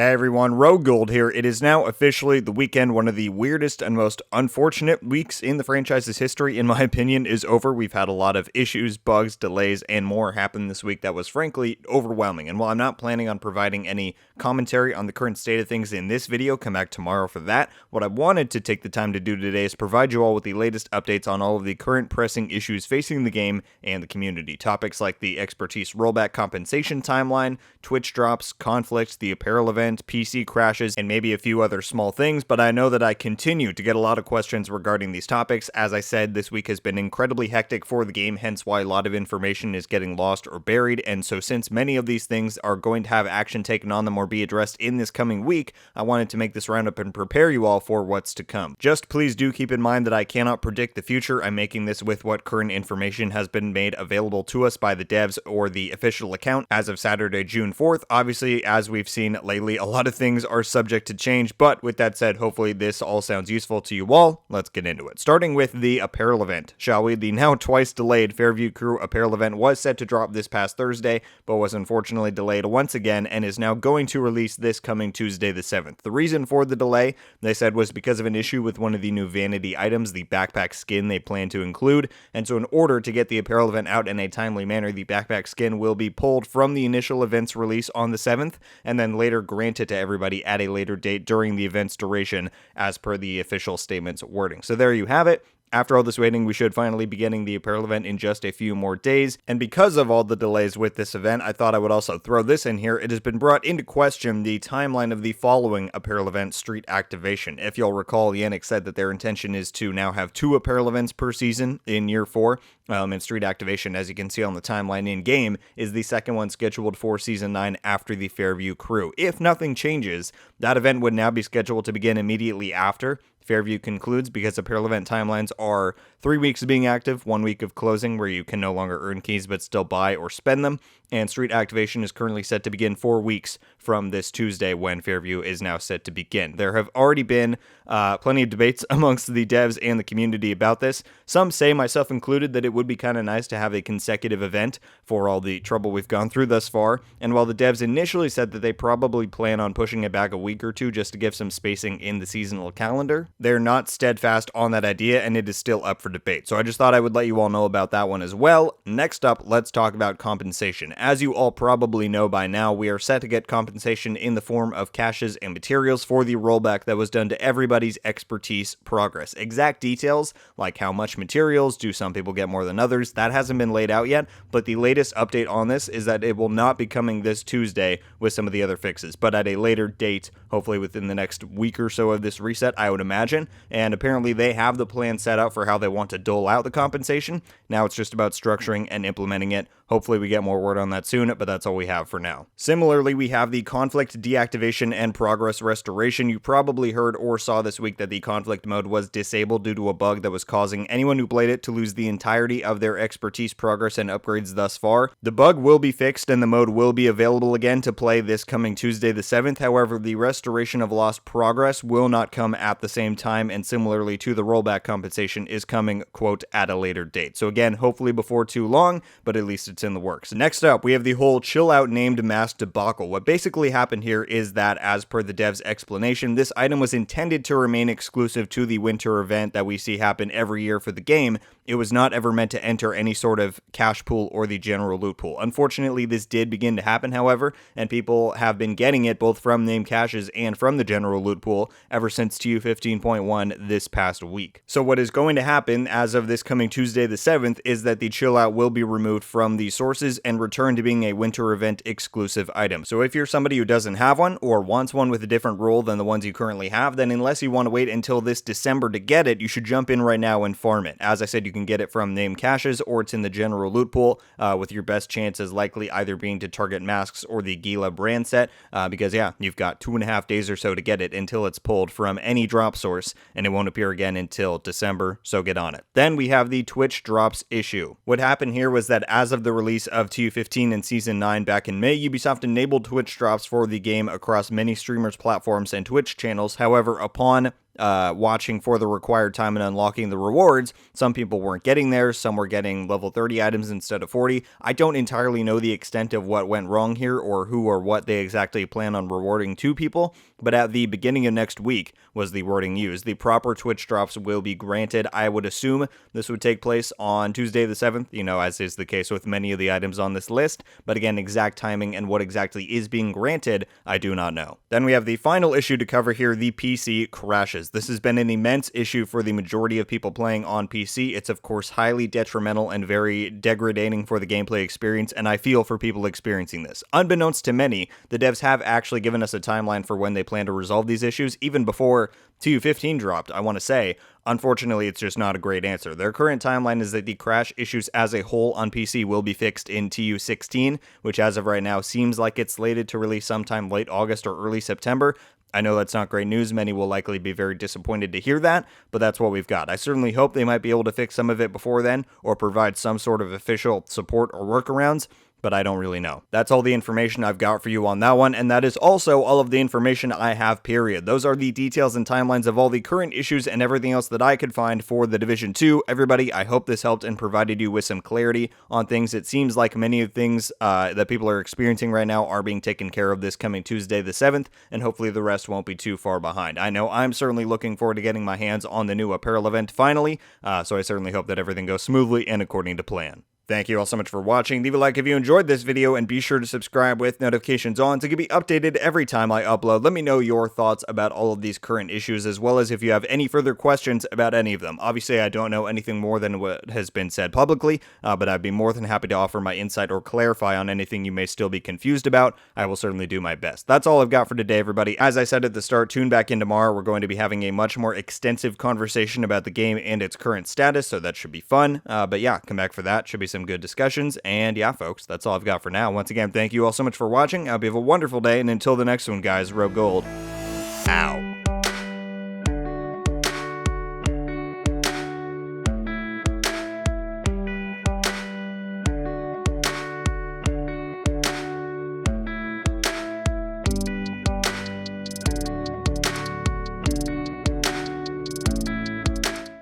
Hey everyone, RogueGold here. It is now officially the weekend. One of the weirdest and most unfortunate weeks in the franchise's history, in my opinion, is over. We've had a lot of issues, bugs, delays, and more happen this week that was frankly overwhelming. And while I'm not planning on providing any commentary on the current state of things in this video, come back tomorrow for that, what I wanted to take the time to do today is provide you all with the latest updates on all of the current pressing issues facing the game and the community. Topics like the expertise rollback compensation timeline, Twitch drops, conflict, the Apparel event, PC crashes, and maybe a few other small things, but I know that I continue to get a lot of questions regarding these topics. As I said, this week has been incredibly hectic for the game, hence why a lot of information is getting lost or buried, and so since many of these things are going to have action taken on them or be addressed in this coming week, I wanted to make this roundup and prepare you all for what's to come. Just please do keep in mind that I cannot predict the future. I'm making this with what current information has been made available to us by the devs or the official account as of Saturday, June 4th. Obviously, as we've seen lately, a lot of things are subject to change, but with that said, hopefully this all sounds useful to you all. Let's get into it. Starting with the Apparel event, shall we? The now twice delayed Fairview Crew Apparel event was set to drop this past Thursday, but was unfortunately delayed once again and is now going to release this coming Tuesday the 7th. The reason for the delay, they said, was because of an issue with one of the new vanity items, the backpack skin they plan to include, and so in order to get the Apparel event out in a timely manner, the backpack skin will be pulled from the initial event's release on the 7th, and then later granted to everybody at a later date during the event's duration, as per the official statement's wording. So there you have it. After all this waiting, we should finally be getting the Apparel event in just a few more days, and because of all the delays with this event, I thought I would also throw this in here. It has been brought into question the timeline of the following Apparel event, Street Activation. If you'll recall, Yannick said that their intention is to now have 2 Apparel events per season in year 4, and Street Activation, as you can see on the timeline in-game, is the second one scheduled for Season 9 after the Fairview Crew. If nothing changes, that event would now be scheduled to begin immediately after Fairview concludes, because Apparel event timelines are 3 weeks of being active, 1 week of closing, where you can no longer earn keys but still buy or spend them, and Street Activation is currently set to begin 4 weeks from this Tuesday when Fairview is now set to begin. There have already been plenty of debates amongst the devs and the community about this. Some say, myself included, that it would be kind of nice to have a consecutive event for all the trouble we've gone through thus far, and while the devs initially said that they probably plan on pushing it back a week or two just to give some spacing in the seasonal calendar, they're not steadfast on that idea, and it is still up for debate. So I just thought I would let you all know about that one as well. Next up, let's talk about compensation. As you all probably know by now, we are set to get compensation in the form of caches and materials for the rollback that was done to everybody's expertise progress. Exact details, like how much materials, do some people get more than others, that hasn't been laid out yet, but the latest update on this is that it will not be coming this Tuesday with some of the other fixes, but at a later date, hopefully within the next week or so of this reset, I would imagine. And apparently they have the plan set out for how they want to dole out the compensation. Now it's just about structuring and implementing it. Hopefully we get more word on that soon, but that's all we have for now. Similarly, we have the conflict deactivation and progress restoration. You probably heard or saw this week that the conflict mode was disabled due to a bug that was causing anyone who played it to lose the entirety of their expertise progress and upgrades thus far. The bug will be fixed and the mode will be available again to play this coming Tuesday the 7th. However, the restoration of lost progress will not come at the same time, and similarly to the rollback compensation is coming, quote, at a later date. So again, hopefully before too long, but at least it's in the works. Next up, we have the whole chill out named mask debacle. What basically happened here is that, as per the dev's explanation, this item was intended to remain exclusive to the winter event that we see happen every year for the game. It was not ever meant to enter any sort of cash pool or the general loot pool. Unfortunately, this did begin to happen, however, and people have been getting it both from named caches and from the general loot pool ever since TU 15.1 this past week. So what is going to happen as of this coming Tuesday the 7th is that the chill out will be removed from the sources and return to being a winter event exclusive item. So if you're somebody who doesn't have one or wants one with a different role than the ones you currently have, then unless you want to wait until this December to get it, you should jump in right now and farm it. As I said, you can get it from named caches or it's in the general loot pool, with your best chances likely either being to target masks or the Gila brand set, because yeah, you've got 2.5 days or so to get it until it's pulled from any drop source, and it won't appear again until December, so get on it. Then we have the Twitch drops issue. What happened here was that as of the release of TU 15 and Season 9 back in May, Ubisoft enabled Twitch drops for the game across many streamers' platforms and Twitch channels. However, upon watching for the required time and unlocking the rewards, some people weren't getting there, some were getting level 30 items instead of 40. I don't entirely know the extent of what went wrong here or who or what they exactly plan on rewarding to people, but at the beginning of next week was the wording used. The proper Twitch drops will be granted. I would assume this would take place on Tuesday the 7th, as is the case with many of the items on this list, but again, exact timing and what exactly is being granted, I do not know. Then we have the final issue to cover here, the PC crashes. This has been an immense issue for the majority of people playing on PC. It's of course highly detrimental and very degrading for the gameplay experience, and I feel for people experiencing this. Unbeknownst to many, the devs have actually given us a timeline for when they plan to resolve these issues, even before TU15 dropped, I want to say. Unfortunately, it's just not a great answer. Their current timeline is that the crash issues as a whole on PC will be fixed in TU16, which as of right now seems like it's slated to release sometime late August or early September. I know that's not great news. Many will likely be very disappointed to hear that, but that's what we've got. I certainly hope they might be able to fix some of it before then, or provide some sort of official support or workarounds, but I don't really know. That's all the information I've got for you on that one, and that is also all of the information I have, period. Those are the details and timelines of all the current issues and everything else that I could find for the Division 2. Everybody, I hope this helped and provided you with some clarity on things. It seems like many of the things that people are experiencing right now are being taken care of this coming Tuesday the 7th, and hopefully the rest won't be too far behind. I know I'm certainly looking forward to getting my hands on the new apparel event finally, so I certainly hope that everything goes smoothly and according to plan. Thank you all so much for watching. Leave a like if you enjoyed this video, and be sure to subscribe with notifications on to get updated every time I upload. Let me know your thoughts about all of these current issues, as well as if you have any further questions about any of them. Obviously, I don't know anything more than what has been said publicly, but I'd be more than happy to offer my insight or clarify on anything you may still be confused about. I will certainly do my best. That's all I've got for today, everybody. As I said at the start, tune back in tomorrow. We're going to be having a much more extensive conversation about the game and its current status, so that should be fun. But yeah, come back for that. Should be some good discussions. And yeah, folks, that's all I've got for now. Once again, thank you all so much for watching. I hope you have a wonderful day, and until the next one, guys, RogueGold out.